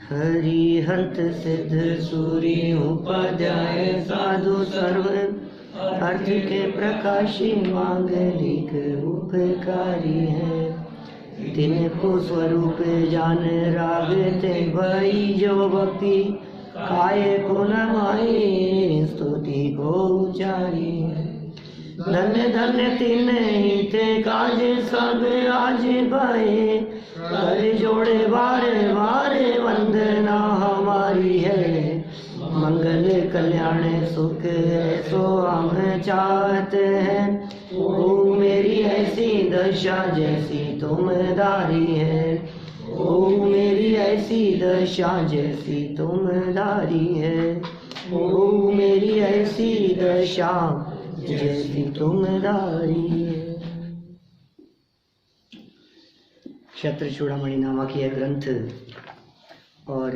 हरिहंत सिद्ध सूर्य उपाध्याय साधु सर्व अर्थ के प्रकाशी मांगलिक उपकारी है। तिनको स्वरूप जान राग ते भई जो भक्ति काय को न माए स्तुति को उचारी है। धन्य धन्य तिन ही ते काज सब आज भाए कर जोड़े बारे बारे वंदना हमारी है। मंगल कल्याण सुख ऐसो हम चाहते हैं। ओ मेरी ऐसी दशा जैसी तुम दारी है। ओ मेरी ऐसी दशा जैसी तुम दारी है। ओ मेरी ऐसी दशा जैसी तुम दारी है। क्षत्र चूड़ामणि नामक यह ग्रंथ और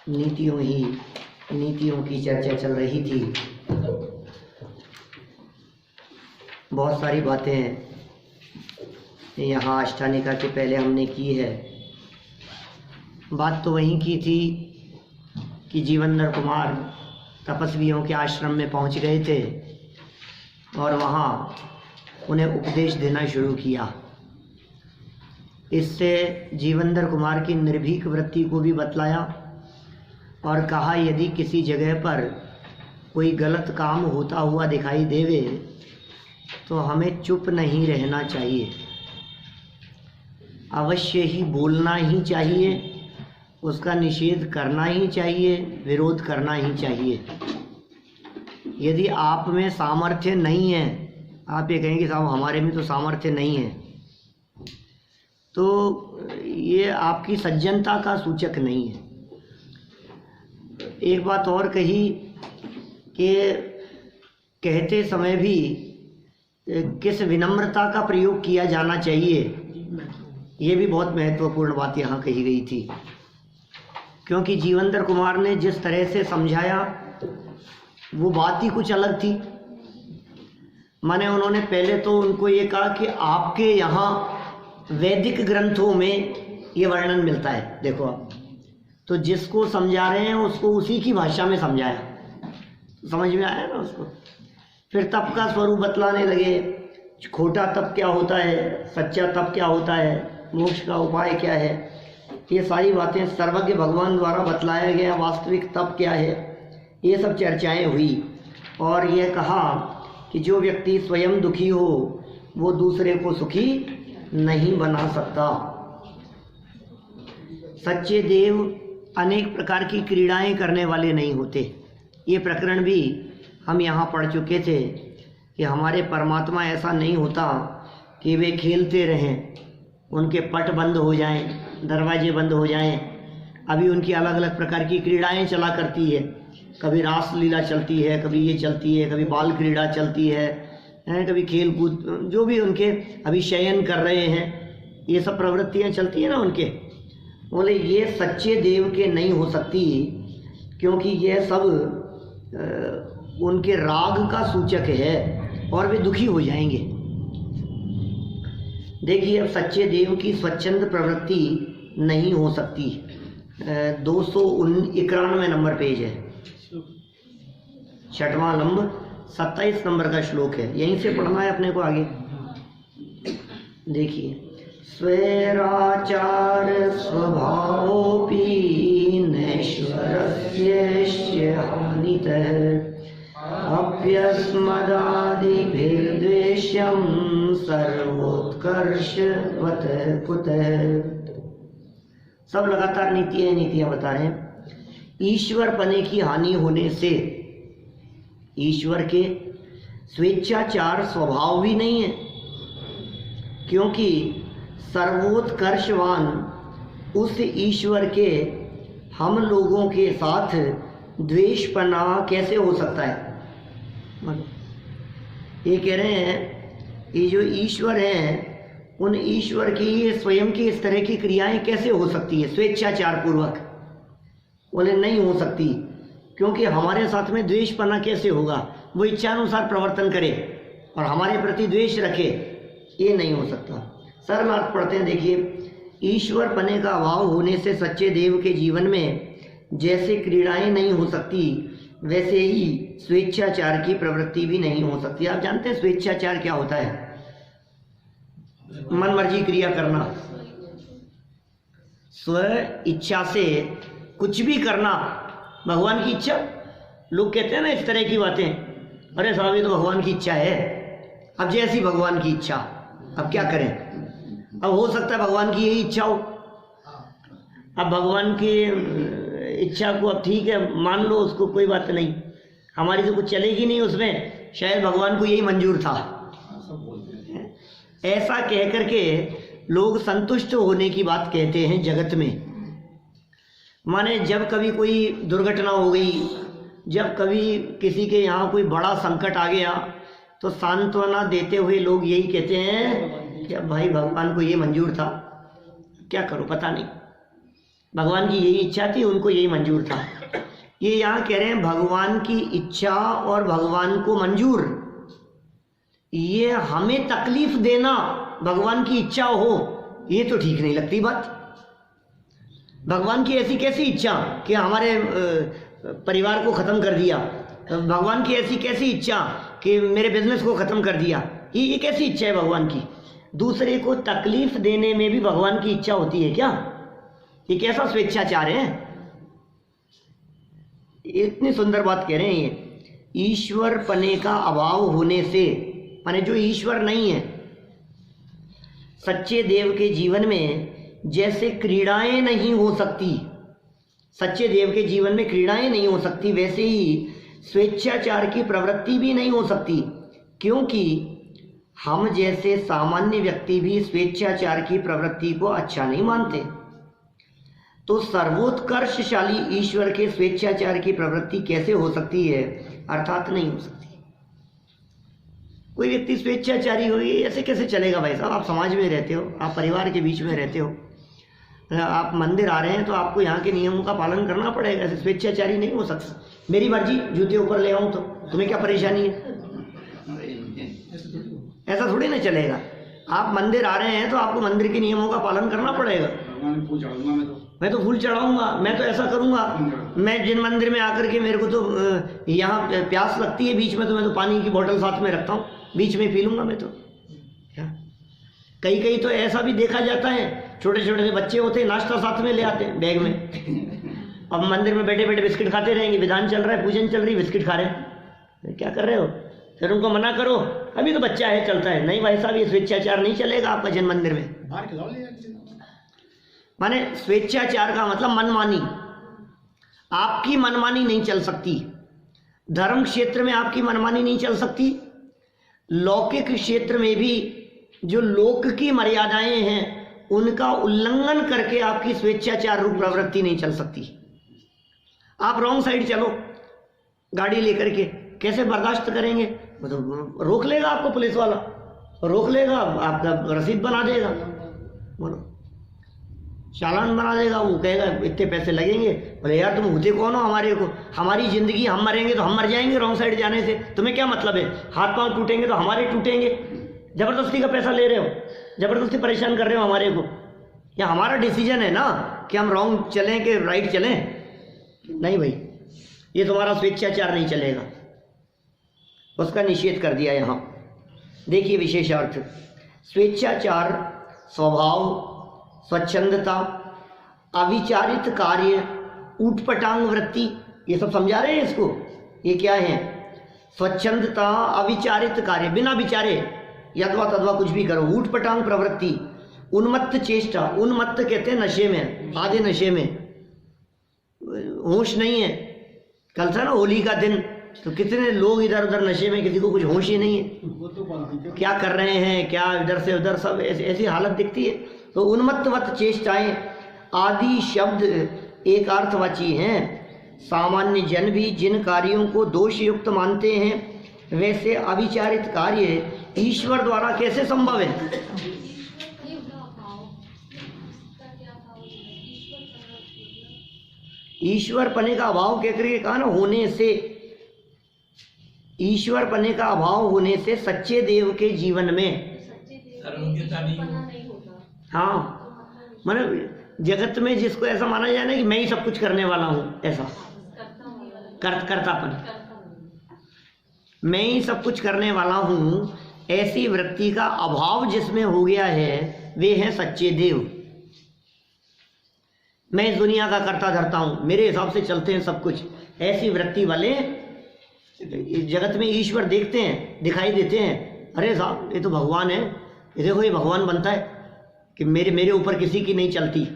नीतियों की चर्चा चल रही थी। बहुत सारी बातें यहाँ अष्टानिका के पहले हमने की है। बात तो वही की थी कि जीवनधर कुमार तपस्वियों के आश्रम में पहुँच गए थे और वहाँ उन्हें उपदेश देना शुरू किया। इससे जीवनधर कुमार की निर्भीक वृत्ति को भी बतलाया और कहा यदि किसी जगह पर कोई गलत काम होता हुआ दिखाई देवे तो हमें चुप नहीं रहना चाहिए, अवश्य ही बोलना ही चाहिए, उसका निषेध करना ही चाहिए, विरोध करना ही चाहिए। यदि आप में सामर्थ्य नहीं है, आप ये कहेंगे साहब हमारे में तो सामर्थ्य नहीं है, तो ये आपकी सज्जनता का सूचक नहीं है। एक बात और कही कि कहते समय भी किस विनम्रता का प्रयोग किया जाना चाहिए, ये भी बहुत महत्वपूर्ण बात यहाँ कही गई थी। क्योंकि जीवनधर कुमार ने जिस तरह से समझाया वो बात ही कुछ अलग थी। माने उन्होंने पहले तो उनको ये कहा कि आपके यहाँ वैदिक ग्रंथों में ये वर्णन मिलता है, देखो आप तो जिसको समझा रहे हैं उसको उसी की भाषा में समझाया, समझ में आया ना उसको। फिर तप का स्वरूप बतलाने लगे, खोटा तप क्या होता है, सच्चा तप क्या होता है, मोक्ष का उपाय क्या है, ये सारी बातें सर्वज्ञ भगवान द्वारा बतलाया गया। वास्तविक तप क्या है, ये सब चर्चाएं हुई और यह कहा कि जो व्यक्ति स्वयं दुखी हो वो दूसरे को सुखी नहीं बना सकता। सच्चे देव अनेक प्रकार की क्रीड़ाएं करने वाले नहीं होते। ये प्रकरण भी हम यहाँ पढ़ चुके थे कि हमारे परमात्मा ऐसा नहीं होता कि वे खेलते रहें, उनके पट बंद हो जाएं, दरवाजे बंद हो जाएं। अभी उनकी अलग अलग प्रकार की क्रीड़ाएं चला करती है, कभी रास लीला चलती है, कभी ये चलती है, कभी बाल क्रीड़ा चलती है, कभी खेल कूद, जो भी उनके अभी शयन कर रहे हैं, ये सब प्रवृत्तियां चलती है ना उनके। बोले ये सच्चे देव के नहीं हो सकती, क्योंकि ये सब उनके राग का सूचक है और वे दुखी हो जाएंगे। देखिए अब सच्चे देव की स्वच्छंद प्रवृत्ति नहीं हो सकती। 291 नंबर पेज है, 6वां लंब 27 नंबर का श्लोक है, यहीं से पढ़ना है अपने को आगे। देखिए स्वैराचार स्वभावोपि नैश्वरस्य हानितः अप्यस्मदादिभिर्द्वेष्यं सर्वोत्कर्षवत् कुतः। सब लगातार नीतियाँ बता रहे हैं। ईश्वर पने की हानि होने से ईश्वर के स्वेच्छाचार स्वभाव भी नहीं है, क्योंकि सर्वोत्कर्षवान उस ईश्वर के हम लोगों के साथ द्वेषपना कैसे हो सकता है। ये कह रहे हैं ये जो ईश्वर हैं उन ईश्वर की ये स्वयं की इस तरह की क्रियाएं कैसे हो सकती है स्वेच्छाचार पूर्वक। बोले नहीं हो सकती, क्योंकि हमारे साथ में द्वेषपना कैसे होगा, वो इच्छानुसार प्रवर्तन करे और हमारे प्रति द्वेष रखे, ये नहीं हो सकता। सर में अर्थ पढ़ते हैं, देखिए ईश्वर पने का अभाव होने से सच्चे देव के जीवन में जैसे क्रीड़ाएं नहीं हो सकती, वैसे ही स्वेच्छाचार की प्रवृत्ति भी नहीं हो सकती। आप जानते हैं स्वेच्छाचार क्या होता है? मन मर्जी क्रिया करना, स्व इच्छा से कुछ भी करना, भगवान की इच्छा। लोग कहते हैं ना इस तरह की बातें, अरे साहब ये तो भगवान की इच्छा है, अब जैसी भगवान की इच्छा, अब क्या करें। अब हो सकता है भगवान की यही इच्छा हो, अब भगवान की इच्छा को अब ठीक है मान लो, उसको कोई बात नहीं, हमारी तो कुछ चलेगी नहीं उसमें, शायद भगवान को यही मंजूर था। ऐसा कह करके लोग संतुष्ट होने की बात कहते हैं जगत में। माने जब कभी कोई दुर्घटना हो गई, जब कभी किसी के यहाँ कोई बड़ा संकट आ गया, तो सांत्वना देते हुए लोग यही कहते हैं कि अब भाई भगवान को ये मंजूर था, क्या करो पता नहीं, भगवान की यही इच्छा थी, उनको यही मंजूर था। ये यहाँ कह रहे हैं भगवान की इच्छा और भगवान को मंजूर, ये हमें तकलीफ देना भगवान की इच्छा हो, ये तो ठीक नहीं लगती बात। भगवान की ऐसी कैसी इच्छा कि हमारे परिवार को ख़त्म कर दिया, भगवान की ऐसी कैसी इच्छा कि मेरे बिजनेस को ख़त्म कर दिया, ये कैसी इच्छा है भगवान की? दूसरे को तकलीफ देने में भी भगवान की इच्छा होती है क्या? ये कैसा स्वेच्छाचार है? इतनी सुंदर बात कह रहे हैं ये, ईश्वर पने का अभाव होने से, माने जो ईश्वर नहीं है, सच्चे देव के जीवन में जैसे क्रीड़ाएं नहीं हो सकती, सच्चे देव के जीवन में क्रीड़ाएं नहीं हो सकती, वैसे ही स्वेच्छाचार की प्रवृत्ति भी नहीं हो सकती, क्योंकि हम जैसे सामान्य व्यक्ति भी स्वेच्छाचार की प्रवृत्ति को अच्छा नहीं मानते। तो सर्वोत्कर्षशाली ईश्वर के स्वेच्छाचार की प्रवृत्ति कैसे हो सकती है? अर्थात नहीं हो सकती। कोई व्यक्ति स्वेच्छाचारी हो, ऐसे कैसे चलेगा भाई साहब? आप समाज में रहते हो, आप परिवार के बीच में रहते हो, आप मंदिर आ रहे हैं तो आपको यहाँ के नियमों का पालन करना पड़ेगा, ऐसे स्वेच्छाचारी नहीं हो सकता। मेरी मर्जी जूते ऊपर ले आऊँ तो तुम्हें क्या परेशानी है? ऐसा थोड़ी ना चलेगा। आप मंदिर आ रहे हैं तो आपको मंदिर के नियमों का पालन करना पड़ेगा। मैं तो फूल चढ़ाऊंगा, मैं तो ऐसा करूंगा, मैं जिन मंदिर में आकर के मेरे को तो यहाँ प्यास लगती है बीच में, तो मैं तो पानी की बोतल साथ में रखता हूँ, बीच में पी लूंगा मैं तो। क्या कई कई तो ऐसा भी देखा जाता है, छोटे छोटे से बच्चे होते हैं, नाश्ता साथ में ले आते हैं बैग में, अब मंदिर में बैठे बैठे बिस्किट खाते रहेंगे, विधान चल रहा है, पूजन चल रही है, बिस्किट खा रहे हैं, क्या कर रहे हो? फिर उनको मना करो, अभी तो बच्चा है, चलता है। नहीं भाई साहब, ये स्वेच्छाचार नहीं चलेगा आपका जन मंदिर में। माने स्वेच्छाचार का मतलब मनमानी, आपकी मनमानी नहीं चल सकती। धर्म क्षेत्र में आपकी मनमानी नहीं चल सकती, लौकिक क्षेत्र में भी जो लोक की मर्यादाएं हैं उनका उल्लंघन करके आपकी स्वेच्छाचार रूप प्रवृत्ति नहीं चल सकती। आप रॉन्ग साइड चलो गाड़ी लेकर के, कैसे बर्दाश्त करेंगे? मतलब रोक लेगा आपको पुलिस वाला, रोक लेगा, आपका रसीद बना देगा, बोलो चालान बना देगा, वो कहेगा इतने पैसे लगेंगे। बोले यार तुम होते कौन हो हमारे को? हमारी जिंदगी, हम मरेंगे तो हम मर जाएंगे रॉन्ग साइड जाने से, तुम्हें क्या मतलब है? हाथ पांव टूटेंगे तो हमारे टूटेंगे, जबरदस्ती का पैसा ले रहे हो, जबरदस्ती परेशान कर रहे हो हमारे को। या हमारा डिसीजन है ना कि हम रॉन्ग चलें कि राइट चलें? नहीं भाई, ये तुम्हारा स्वेच्छाचार नहीं चलेगा, उसका निषेध कर दिया यहाँ। देखिए विशेषार्थ, स्वेच्छाचार स्वभाव, स्वच्छंदता, अविचारित कार्य, ऊटपटांग वृत्ति, ये सब समझा रहे हैं इसको। ये क्या है? स्वच्छंदता, अविचारित कार्य, बिना विचारे यदवा तदवा कुछ भी करो, ऊटपटांग प्रवृत्ति, उन्मत्त चेष्टा, उन्मत्त कहते हैं नशे में, आधे नशे में, होश नहीं है। कल था ना होली का दिन, तो कितने लोग इधर उधर नशे में, किसी को कुछ होश ही नहीं है, क्या कर रहे हैं, क्या इधर से उधर, सब ऐसी हालत दिखती है। तो उन्मत्तवत चेष्टाएं आदि शब्द एक अर्थवाची हैं। सामान्य जन भी जिन कार्यों को दोष युक्त मानते हैं, वैसे अविचारित कार्य ईश्वर द्वारा कैसे संभव है? ईश्वर पने का अभाव कह करके कहा ना, होने से, ईश्वर पने का अभाव होने से सच्चे देव के जीवन में, हाँ मतलब जगत में जिसको ऐसा माना जाए ना कि मैं ही सब कुछ करने वाला हूँ, ऐसा कर्तापन, मैं ही सब कुछ करने वाला हूँ, ऐसी वृत्ति का अभाव जिसमें हो गया है, वे हैं सच्चे देव। मैं इस दुनिया का कर्ता धरता हूँ, मेरे हिसाब से चलते हैं सब कुछ, ऐसी वृत्ति वाले जगत में ईश्वर देखते हैं, दिखाई देते हैं, अरे साहब ये तो भगवान है, ये देखो ये भगवान बनता है कि मेरे ऊपर किसी की नहीं चलती।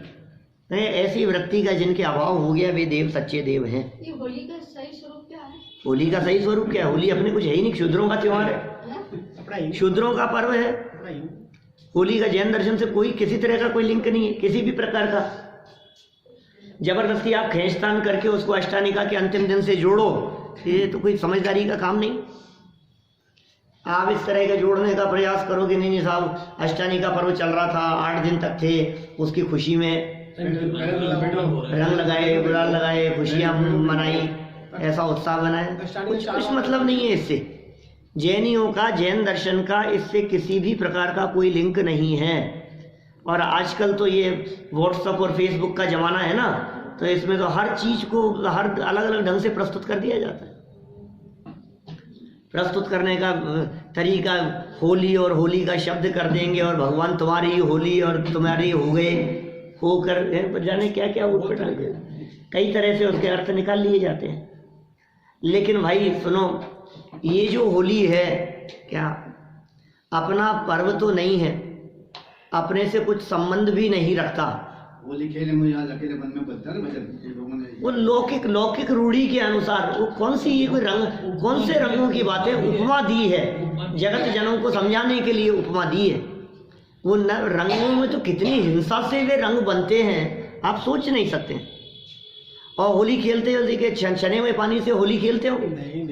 ऐसी वृत्ति का जिनके अभाव हो गया, वे देव सच्चे देव हैं। ये होली का सही स्वरूप क्या है? होली का सही स्वरूप क्या है? होली अपने कुछ है ही नहीं, शूद्रों का त्योहार है, शूद्रों का पर्व है। होली का जैन दर्शन से कोई किसी तरह का कोई लिंक नहीं है, किसी भी प्रकार का। जबरदस्ती आप खींचतान करके उसको अष्टानिका के अंतिम दिन से जोड़ो, ये तो कोई समझदारी का काम नहीं। आप इस तरह का जोड़ने का प्रयास करोगे, नहीं साहब अष्टानिका पर्व चल रहा था, 8 दिन तक थे, उसकी खुशी में रंग लगाए, गुलाल लगाए, खुशियाँ मनाई, ऐसा उत्साह बनाए, कुछ मतलब नहीं है इससे। जैनियों का, जैन दर्शन का इससे किसी भी प्रकार का कोई लिंक नहीं है। और आजकल तो ये व्हाट्सएप और फेसबुक का ज़माना है ना, तो इसमें तो हर चीज़ को हर अलग अलग ढंग से प्रस्तुत कर दिया जाता है। प्रस्तुत करने का तरीका होली और होली का शब्द कर देंगे, और भगवान तुम्हारी होली और तुम्हारी हो गए, होकर जाने क्या क्या उठपटांग के कई तरह से उसके अर्थ निकाल लिए जाते हैं। लेकिन भाई सुनो, ये जो होली है क्या अपना पर्व तो नहीं है, अपने से कुछ संबंध भी नहीं रखता। होली खेले मुझे आज अकेले मन में बदता है भजन, वो लौकिक रूढ़ी के अनुसार वो कौन सी ये कोई रंग, कौन से रंगों की बातें उपमा दी है, जगत जनों को समझाने के लिए उपमा दी है। वो रंगों में तो कितनी हिंसा से वे रंग बनते हैं, आप सोच नहीं सकते। और होली खेलते हो, देखिए छने हुए पानी से होली खेलते हो? नहीं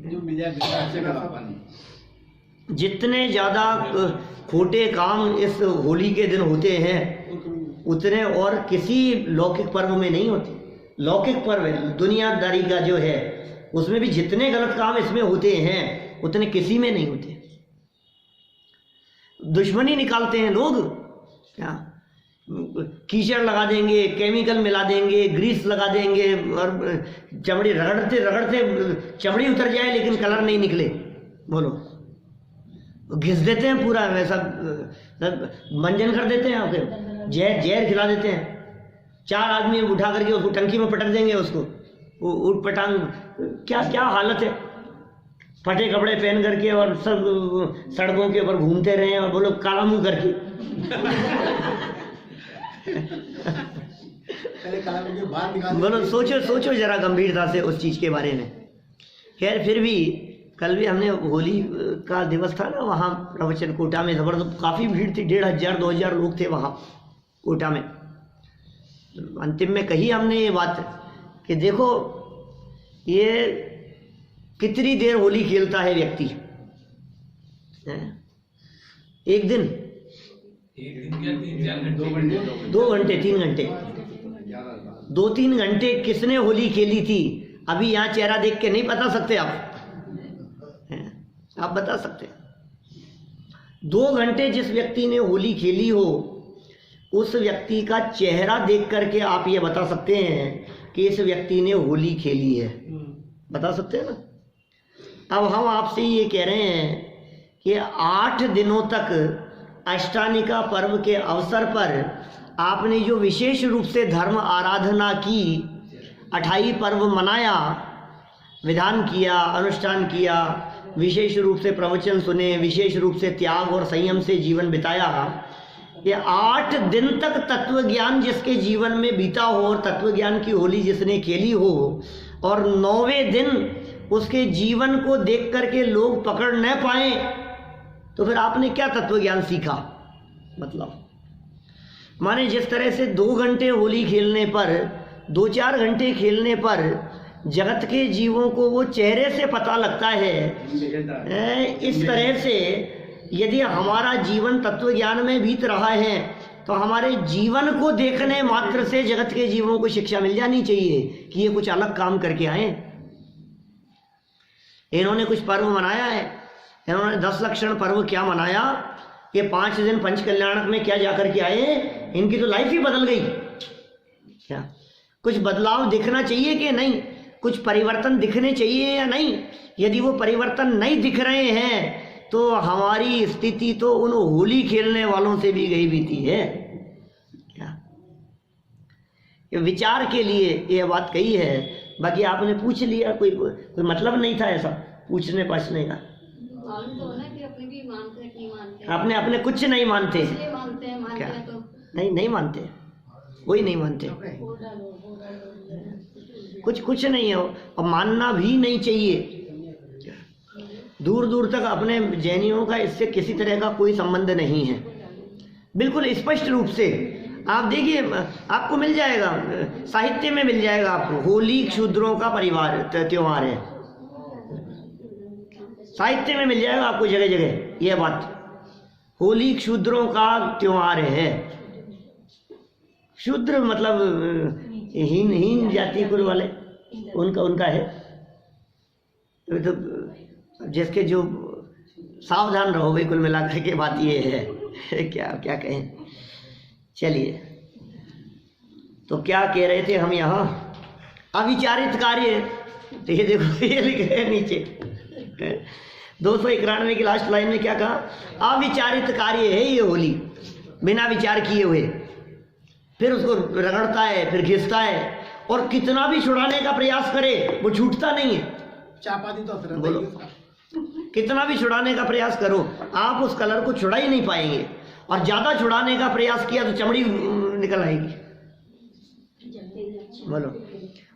जो मिल जाए, जितने ज़्यादा खोटे काम इस होली के दिन होते हैं उतने और किसी लौकिक पर्व में नहीं होते। लौकिक पर्व दुनियादारी का जो है उसमें भी जितने गलत काम इसमें होते हैं उतने किसी में नहीं होते। दुश्मनी निकालते हैं लोग, क्या कीचड़ लगा देंगे, केमिकल मिला देंगे, ग्रीस लगा देंगे, और चमड़ी रगड़ते रगड़ते चमड़ी उतर जाए लेकिन कलर नहीं निकले, बोलो घिस देते हैं पूरा, वैसा मंजन कर देते हैं, फिर जहर खिला देते हैं। 4 आदमी उठा करके उसको टंकी में पटक देंगे, उसको उठ पटांग, क्या क्या हालत है। फटे कपड़े पहन करके और सब सड़कों के ऊपर घूमते रहे और बोलो काला मुंह करके बोलो सोचो जरा गंभीरता से उस चीज़ के बारे में। खैर फिर भी कल भी हमने होली का दिवस था ना, वहाँ प्रवचन कोटा में ज़बरदस्त काफ़ी भीड़ थी, 1500-2000 लोग थे वहाँ कोटा में। अंतिम में कही हमने ये बात कि देखो ये कितनी देर होली खेलता है व्यक्ति, 1 दिन 2 घंटे 3 घंटे 2-3 घंटे किसने होली खेली थी? अभी यहाँ चेहरा देख के नहीं बता सकते आप बता सकते। 2 घंटे जिस व्यक्ति ने होली खेली हो उस व्यक्ति का चेहरा देख करके आप ये बता सकते हैं कि इस व्यक्ति ने होली खेली है, बता सकते हैं ना। अब हम आपसे ये कह रहे हैं कि 8 दिनों तक अष्टानिका पर्व के अवसर पर आपने जो विशेष रूप से धर्म आराधना की, 28 पर्व मनाया, विधान किया, अनुष्ठान किया, विशेष रूप से प्रवचन सुने, विशेष रूप से त्याग और संयम से जीवन बिताया, ये 8 दिन तक तत्व ज्ञान जिसके जीवन में बीता हो और तत्व ज्ञान की होली जिसने खेली हो, और 9वें दिन उसके जीवन को देख करके लोग पकड़ न पाए, तो फिर आपने क्या तत्व ज्ञान सीखा? मतलब माने जिस तरह से 2 घंटे होली खेलने पर, 2-4 घंटे खेलने पर जगत के जीवों को वो चेहरे से पता लगता है, इस तरह से यदि हमारा जीवन तत्व ज्ञान में बीत रहा है तो हमारे जीवन को देखने मात्र से जगत के जीवों को शिक्षा मिल जानी चाहिए कि ये कुछ अलग काम करके आए। इन्होंने कुछ पर्व मनाया है, इन्होंने 10 लक्षण पर्व क्या मनाया, ये 5 दिन पंच कल्याणक में क्या जाकर के आए इनकी तो लाइफ ही बदल गई। क्या कुछ बदलाव दिखना चाहिए कि नहीं, कुछ परिवर्तन दिखने चाहिए या नहीं? यदि वो परिवर्तन नहीं दिख रहे हैं तो हमारी स्थिति तो उन होली खेलने वालों से भी गई बीती है। क्या ये विचार के लिए ये बात कही है। बाकी आपने पूछ लिया, कोई मतलब नहीं था ऐसा पूछने पाछने का। मालूम तो होना कि अपने भी मानते हैं कि नहीं मानते हैं। आपने अपने कुछ नहीं मानते, इसलिए मानते हैं तो नहीं मानते, कोई नहीं मानते, कुछ नहीं है और मानना भी नहीं चाहिए। दूर दूर तक अपने जैनियों का इससे किसी तरह का कोई संबंध नहीं है, बिल्कुल स्पष्ट रूप से। आप देखिए, आपको मिल जाएगा, साहित्य में मिल जाएगा आपको, होली शूद्रों का त्योहार है, साहित्य में मिल जाएगा आपको जगह जगह यह बात। होली शूद्रों का त्योहार है। शूद्र मतलब हीन जाति कुल वाले, उनका है। तो जिसके जो सावधान रहो भाई, कुल मिलाकर के बात ये है। क्या कहें। चलिए, तो क्या कह रहे थे हम यहाँ? अविचारित कार्य। तो ये देखो, ये लिख रहे हैं नीचे 291 की लास्ट लाइन में क्या कहा? अविचारित कार्य है ये होली, बिना विचार किए हुए। फिर उसको रगड़ता है, फिर घिसता है, और कितना भी छुड़ाने का प्रयास करे वो छूटता नहीं है। चापाती तो बोलो, कितना भी छुड़ाने का प्रयास करो आप उस कलर को छुड़ा ही नहीं पाएंगे, और ज्यादा छुड़ाने का प्रयास किया तो चमड़ी निकल आएगी। बोलो,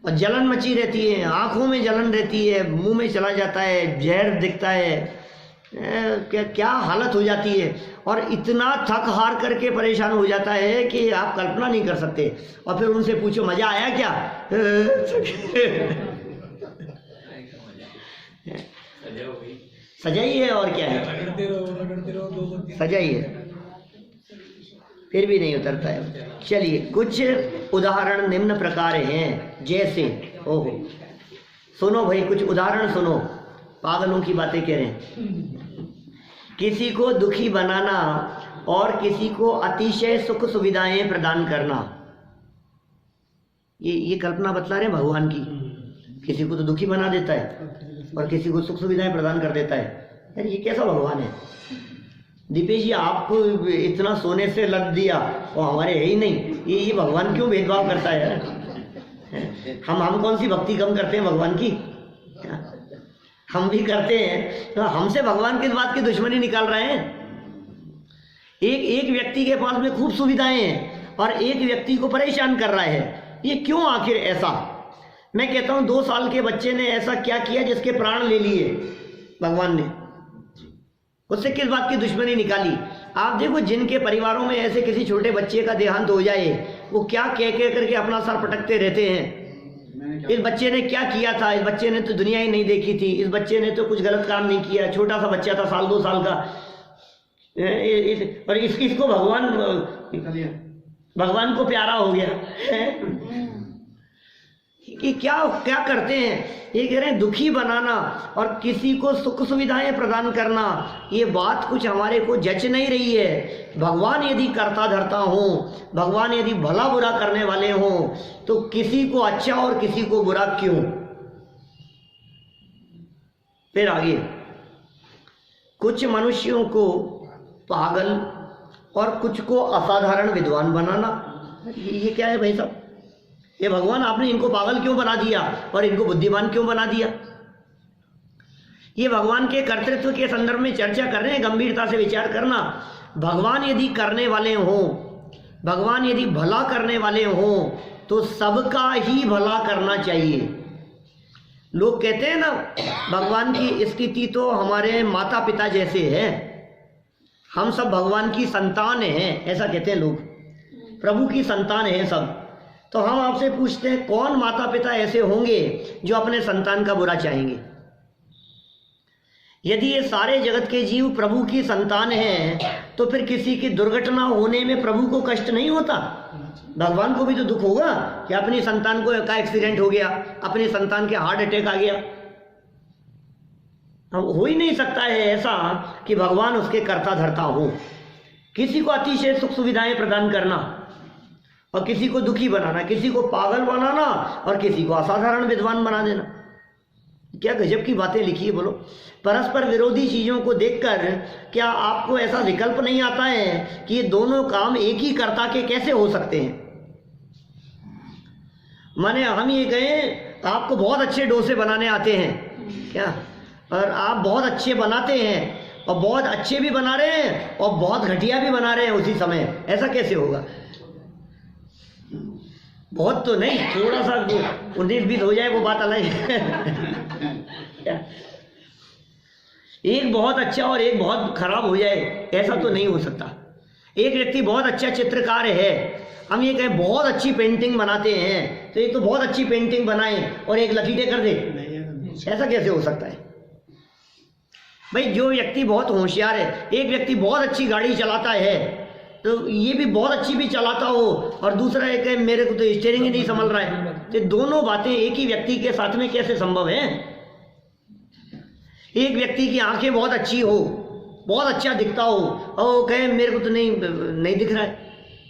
और जलन मची रहती है, आंखों में जलन रहती है, मुंह में चला जाता है, जहर दिखता है, क्या हालत हो जाती है, और इतना थक हार करके परेशान हो जाता है कि आप कल्पना नहीं कर सकते। और फिर उनसे पूछो मजा आया क्या? सजा ही है, और क्या है, सजा ही है, फिर भी नहीं उतरता है। चलिए, कुछ उदाहरण निम्न प्रकार हैं, जैसे ओहो, सुनो भाई, कुछ उदाहरण सुनो, पागलों की बातें कह रहे हैं। किसी को दुखी बनाना और किसी को अतिशय सुख सुविधाएं प्रदान करना, ये कल्पना बतला रहे भगवान की। किसी को तो दुखी बना देता है और किसी को सुख सुविधाएं प्रदान कर देता है। यार ये कैसा भगवान है? दीपेश जी, आपको इतना सोने से लद दिया और हमारे है ही नहीं, ये भगवान क्यों भेदभाव करता है? हम कौन सी भक्ति कम करते हैं भगवान की? हम भी करते हैं, तो हमसे भगवान किस बात की दुश्मनी निकाल रहे हैं? एक व्यक्ति के पास में खूब सुविधाएं हैं और एक व्यक्ति को परेशान कर रहा है, ये क्यों आखिर ऐसा? मैं कहता हूं 2 साल के बच्चे ने ऐसा क्या किया जिसके प्राण ले लिए भगवान ने? उससे किस बात की दुश्मनी निकाली? आप देखो, जिनके परिवारों में ऐसे किसी छोटे बच्चे का देहांत हो जाए, वो क्या कह करके अपना सर पटकते रहते हैं। इस बच्चे ने क्या किया था, इस बच्चे ने तो दुनिया ही नहीं देखी थी, इस बच्चे ने तो कुछ गलत काम नहीं किया, छोटा सा बच्चा था, 1-2 साल का, और इसको भगवान को प्यारा हो गया है? कि क्या करते हैं? ये कह रहे हैं दुखी बनाना और किसी को सुख सुविधाएं प्रदान करना, ये बात कुछ हमारे को जच नहीं रही है। भगवान यदि करता धरता हो, भगवान यदि भला बुरा करने वाले हो, तो किसी को अच्छा और किसी को बुरा क्यों? फिर आगे, कुछ मनुष्यों को पागल और कुछ को असाधारण विद्वान बनाना, ये क्या है भाई साहब? ये भगवान आपने इनको पागल क्यों बना दिया और इनको बुद्धिमान क्यों बना दिया? ये भगवान के कर्तृत्व के संदर्भ में चर्चा कर रहे हैं, गंभीरता से विचार करना। भगवान यदि करने वाले हों, भगवान यदि भला करने वाले हों, तो सबका ही भला करना चाहिए। लोग कहते हैं ना, भगवान की स्थिति तो हमारे माता पिता जैसे है, हम सब भगवान की संतान हैं, ऐसा कहते हैं लोग, प्रभु की संतान है सब। तो हम आपसे पूछते हैं, कौन माता पिता ऐसे होंगे जो अपने संतान का बुरा चाहेंगे? यदि ये सारे जगत के जीव प्रभु की संतान हैं, तो फिर किसी की दुर्घटना होने में प्रभु को कष्ट नहीं होता? भगवान को भी तो दुख होगा कि अपनी संतान को का एक्सीडेंट हो गया, अपनी संतान के हार्ट अटैक आ गया। हो ही नहीं सकता है ऐसा कि भगवान उसके कर्ता धर्ता हो। किसी को अतिशय सुख सुविधाएं प्रदान करना, और किसी को दुखी बनाना, किसी को पागल बनाना और किसी को असाधारण विद्वान बना देना। क्या गजब की बातें लिखी है बोलो। परस्पर विरोधी चीज़ों को देखकर क्या आपको ऐसा विकल्प नहीं आता है कि ये दोनों काम एक ही कर्ता के कैसे हो सकते हैं? माने हम ये कहें आपको बहुत अच्छे डोसे बनाने आते हैं क्या, और आप बहुत अच्छे बनाते हैं और बहुत अच्छे भी बना रहे हैं और बहुत घटिया भी बना रहे हैं उसी समय, ऐसा कैसे होगा? बहुत तो नहीं, थोड़ा सा 19-20 हो जाए वो बात अलग है। एक बहुत अच्छा और एक बहुत खराब हो जाए, ऐसा तो नहीं हो सकता। एक व्यक्ति बहुत अच्छा चित्रकार है, हम ये कहें बहुत अच्छी पेंटिंग बनाते हैं, तो एक तो बहुत अच्छी पेंटिंग बनाए और एक लकीटे कर दे, ऐसा कैसे हो सकता है भाई? जो व्यक्ति बहुत होशियार है, एक व्यक्ति बहुत अच्छी गाड़ी चलाता है, तो ये भी बहुत अच्छी भी चलाता हो, और दूसरा एक है मेरे को तो स्टीयरिंग ही नहीं संभल रहा है, तो दोनों बातें एक ही व्यक्ति के साथ में कैसे संभव है? एक व्यक्ति की आंखें बहुत अच्छी हो, बहुत अच्छा दिखता हो, और वो कहे मेरे को तो नहीं दिख रहा है,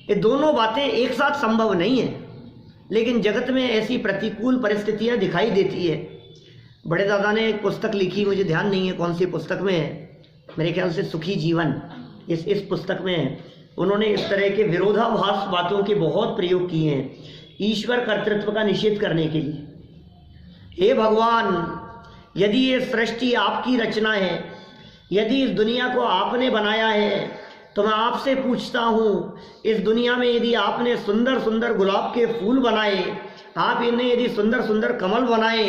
ये दोनों बातें एक साथ संभव नहीं है। लेकिन जगत में ऐसी प्रतिकूल परिस्थितियां दिखाई देती है। बड़े दादा ने एक पुस्तक लिखी, मुझे ध्यान नहीं है कौन सी पुस्तक में है, मेरे ख्याल से सुखी जीवन, इस पुस्तक में उन्होंने इस तरह के विरोधाभास बातों के बहुत प्रयोग किए हैं ईश्वर कर्तृत्व का निषेध करने के लिए। हे भगवान, यदि ये सृष्टि आपकी रचना है, यदि इस दुनिया को आपने बनाया है, तो मैं आपसे पूछता हूँ, इस दुनिया में यदि आपने सुंदर सुंदर गुलाब के फूल बनाए, आप इन्हें यदि सुंदर सुंदर कमल बनाए,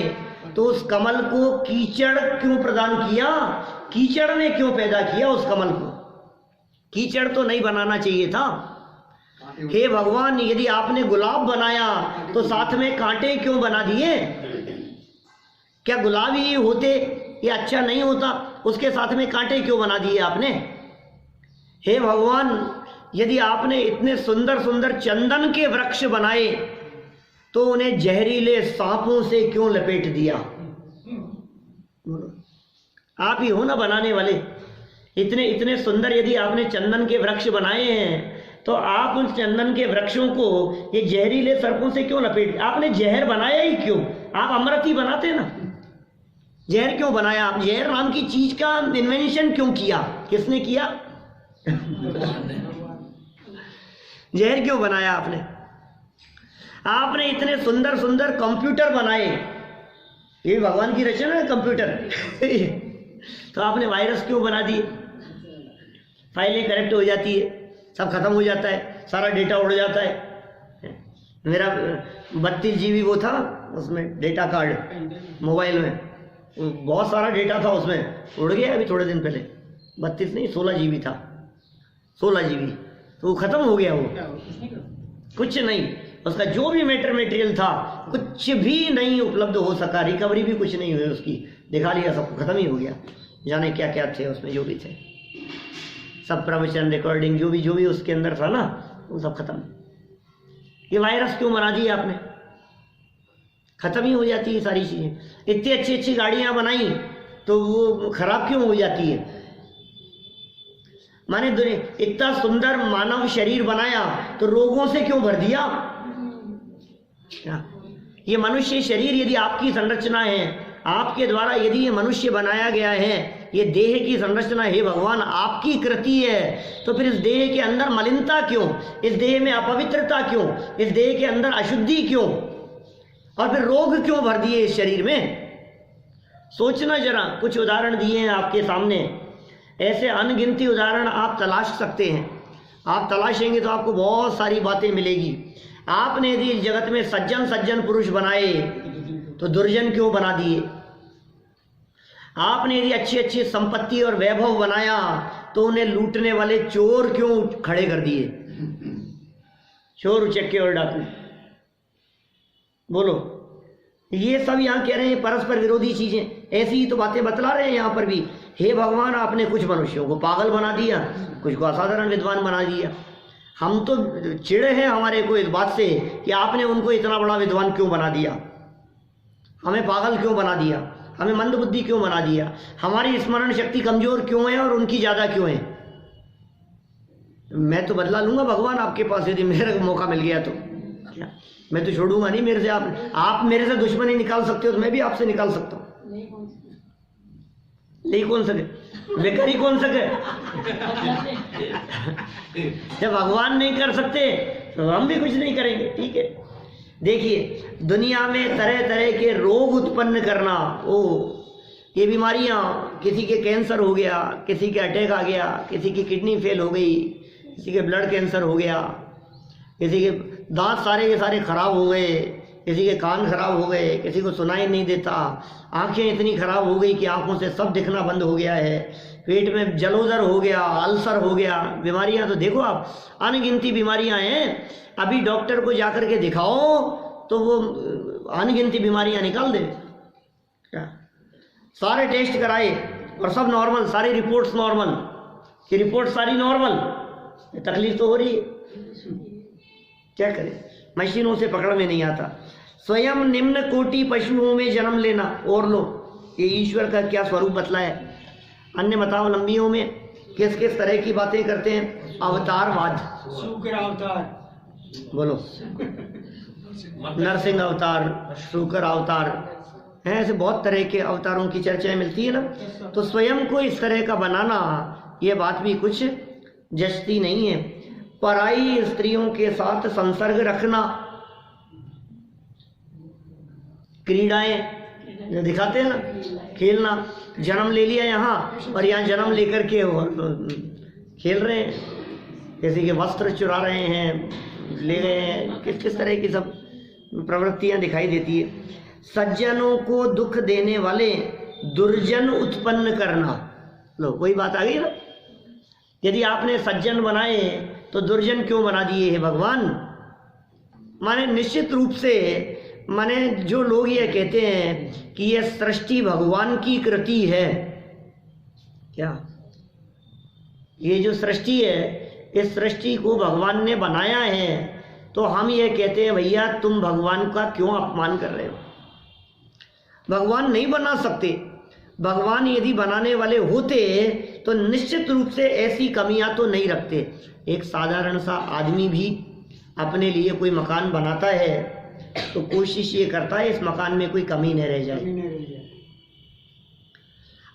तो उस कमल को कीचड़ क्यों प्रदान किया? कीचड़ ने क्यों पैदा किया उस कमल को? कीचड़ तो नहीं बनाना चाहिए था। हे भगवान, यदि आपने गुलाब बनाया तो साथ में कांटे क्यों बना दिए? क्या गुलाब ही होते ये अच्छा नहीं होता? उसके साथ में कांटे क्यों बना दिए आपने? हे भगवान, यदि आपने इतने सुंदर सुंदर चंदन के वृक्ष बनाए, तो उन्हें जहरीले सांपों से क्यों लपेट दिया? आप ही हो ना बनाने वाले। इतने इतने सुंदर यदि आपने चंदन के वृक्ष बनाए हैं, तो आप उन चंदन के वृक्षों को ये जहरीले सर्पों से क्यों लपेट? आपने जहर बनाया ही क्यों? आप अमृत ही बनाते ना। जहर क्यों बनाया? आप जहर नाम की चीज का इन्वेंशन क्यों किया? किसने किया? जहर क्यों बनाया आपने? आपने इतने सुंदर सुंदर कंप्यूटर बनाए, ये भगवान की रचना है कंप्यूटर। तो आपने वायरस क्यों बना दिए? फाइलें करेक्ट हो जाती है, सब खत्म हो जाता है, सारा डेटा उड़ जाता है। मेरा 32 GB वो था उसमें डेटा कार्ड मोबाइल में, बहुत सारा डेटा था उसमें, उड़ गया अभी थोड़े दिन पहले। 32 नहीं 16 GB था, 16 GB, तो वो खत्म हो गया। वो कुछ नहीं, उसका जो भी मटेरियल था कुछ भी नहीं उपलब्ध हो सका, रिकवरी भी कुछ नहीं हुई उसकी, दिखा लिया सब खत्म ही हो गया। जाने क्या क्या थे उसमें, जो भी थे सब प्रवचन रिकॉर्डिंग जो भी उसके अंदर था ना, वो सब खत्म। ये वायरस क्यों बना दिया आपने? खत्म ही हो जाती है सारी चीजें। इतनी अच्छी अच्छी गाड़ियां बनाई तो वो खराब क्यों हो जाती है? माने इतना सुंदर मानव शरीर बनाया तो रोगों से क्यों भर दिया? ये मनुष्य शरीर यदि आपकी संरचना है, आपके द्वारा यदि ये मनुष्य बनाया गया है, ये देह की संरचना हे भगवान आपकी कृति है, तो फिर इस देह के अंदर मलिनता क्यों? इस देह में अपवित्रता क्यों? इस देह के अंदर अशुद्धि क्यों? और फिर रोग क्यों भर दिए इस शरीर में? सोचना जरा। कुछ उदाहरण दिए हैं आपके सामने, ऐसे अनगिनती उदाहरण आप तलाश सकते हैं। आप तलाशेंगे तो आपको बहुत सारी बातें मिलेगी। आपने यदि जगत में सज्जन पुरुष बनाए तो दुर्जन क्यों बना दिए? आपने यदि अच्छी अच्छी संपत्ति और वैभव बनाया तो उन्हें लूटने वाले चोर क्यों खड़े कर दिए? चोर उचक्के और डाकू, बोलो। ये सब यहाँ कह रहे हैं परस्पर विरोधी चीजें, ऐसी ही तो बातें बतला रहे हैं यहाँ पर भी। हे भगवान, आपने कुछ मनुष्यों को पागल बना दिया, कुछ को असाधारण विद्वान बना दिया। हम तो चिढ़े हैं हमारे को इस बात से कि आपने उनको इतना बड़ा विद्वान क्यों बना दिया, हमें पागल क्यों बना दिया, हमें मंदबुद्धि क्यों बना दिया, हमारी स्मरण शक्ति कमजोर क्यों है और उनकी ज्यादा क्यों है। मैं तो बदला लूंगा भगवान आपके पास यदि मेरा मौका मिल गया तो। मैं तो छोड़ूंगा नहीं मेरे से। आप मेरे से दुश्मनी निकाल सकते हो तो मैं भी आपसे निकाल सकता हूँ। नहीं कौन सके, बेकारी कौन सके। जब भगवान नहीं कर सकते तो हम भी कुछ नहीं करेंगे। ठीक है, देखिए दुनिया में तरह तरह के रोग उत्पन्न करना, ये बीमारियां, किसी के कैंसर हो गया, किसी के अटैक आ गया, किसी की किडनी फेल हो गई, किसी के ब्लड कैंसर हो गया, किसी के दांत सारे के सारे खराब हो गए, किसी के कान खराब हो गए, किसी को सुनाई नहीं देता, आंखें इतनी खराब हो गई कि आंखों से सब दिखना बंद हो गया है, पेट में जलोदर हो गया, अल्सर हो गया। बीमारियां तो देखो आप, अनगिनती बीमारियां हैं। अभी डॉक्टर को जाकर के दिखाओ तो वो अनगिनती बीमारियां निकाल दे। क्या सारे टेस्ट कराए और सब नॉर्मल, सारी रिपोर्ट्स नॉर्मल, कि रिपोर्ट सारी नॉर्मल, तकलीफ तो हो रही है। क्या करें, मशीनों से पकड़ में नहीं आता। स्वयं निम्न कोटि पशुओं में जन्म लेना, और लो ये ईश्वर का क्या स्वरूप बतलाया है। अन्य मतावलंबियों में किस किस तरह की बातें करते हैं। अवतारवाद, शुक्र अवतार, बोलो नरसिंह अवतार, शुक्र अवतार हैं, ऐसे बहुत तरह के अवतारों की चर्चाएं मिलती है ना। तो स्वयं को इस तरह का बनाना, ये बात भी कुछ जचती नहीं है। पराई स्त्रियों के साथ संसर्ग रखना, क्रीड़ाएं जो दिखाते हैं ना, खेलना, जन्म ले लिया यहाँ और यहाँ जन्म लेकर के खेल रहे हैं, किसी के वस्त्र चुरा रहे हैं, ले गए हैं, किस किस तरह की सब प्रवृत्तियां दिखाई देती है। सज्जनों को दुख देने वाले दुर्जन उत्पन्न करना, लो कोई बात आ गई ना। यदि आपने सज्जन बनाए तो दुर्जन क्यों बना दिए है भगवान। माने निश्चित रूप से, माने जो लोग ये कहते हैं कि यह सृष्टि भगवान की कृति है, क्या ये जो सृष्टि है, इस सृष्टि को भगवान ने बनाया है, तो हम ये कहते हैं भैया तुम भगवान का क्यों अपमान कर रहे हो। भगवान नहीं बना सकते। भगवान यदि बनाने वाले होते तो निश्चित रूप से ऐसी कमियां तो नहीं रखते। एक साधारण सा आदमी भी अपने लिए कोई मकान बनाता है तो कोशिश ये करता है इस मकान में कोई कमी न रह जाए,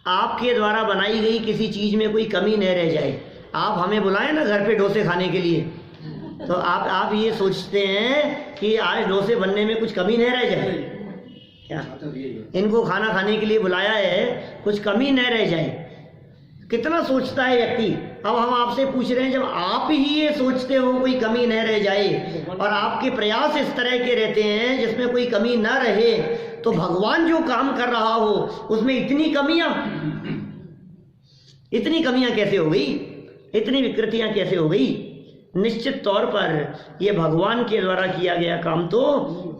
आपके द्वारा बनाई गई किसी चीज में कोई कमी न रह जाए। आप हमें बुलाएं ना घर पे डोसे खाने के लिए, तो आप ये सोचते हैं कि आज डोसे बनने में कुछ कमी न रह जाए। क्या इनको खाना खाने के लिए बुलाया है, कुछ कमी न रह जाए, कितना सोचता है व्यक्ति। अब हम आपसे पूछ रहे हैं, जब आप ही ये सोचते हो कोई कमी न रह जाए और आपके प्रयास इस तरह के रहते हैं जिसमें कोई कमी न रहे, तो भगवान जो काम कर रहा हो उसमें इतनी कमियां कैसे हो गई, इतनी विकृतियां कैसे हो गई। निश्चित तौर पर यह भगवान के द्वारा किया गया काम तो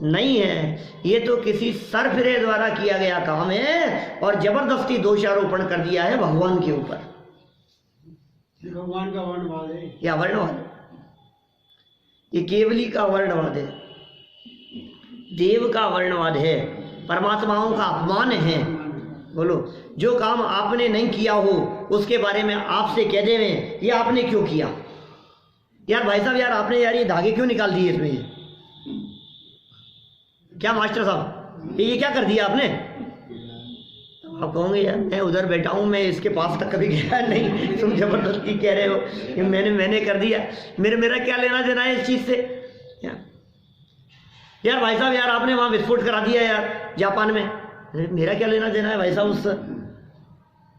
नहीं है, ये तो किसी सरफिरे द्वारा किया गया काम है और जबरदस्ती दोषारोपण कर दिया है भगवान के ऊपर। भगवान का वर्णवाद है या वर्णवाद, ये केवली का वर्णवाद है, देव का वर्णवाद है, परमात्माओं का अपमान है। बोलो, जो काम आपने नहीं किया हो उसके बारे में आपसे कह देवे ये आपने क्यों किया। यार भाई साहब, यार आपने यार ये धागे क्यों निकाल दिए इसमें, ये क्या मास्टर साहब ये क्या कर दिया आपने। आप कहोगे यार मैं उधर बैठा हूँ, मैं इसके पास तक कभी गया नहीं, तुम जबरदस्ती कह रहे हो कि मैंने कर दिया, मेरा क्या लेना देना है इस चीज से। यार भाई साहब, यार आपने वहां विस्फोट करा दिया यार जापान में, मेरा क्या लेना देना है भाई साहब उससे,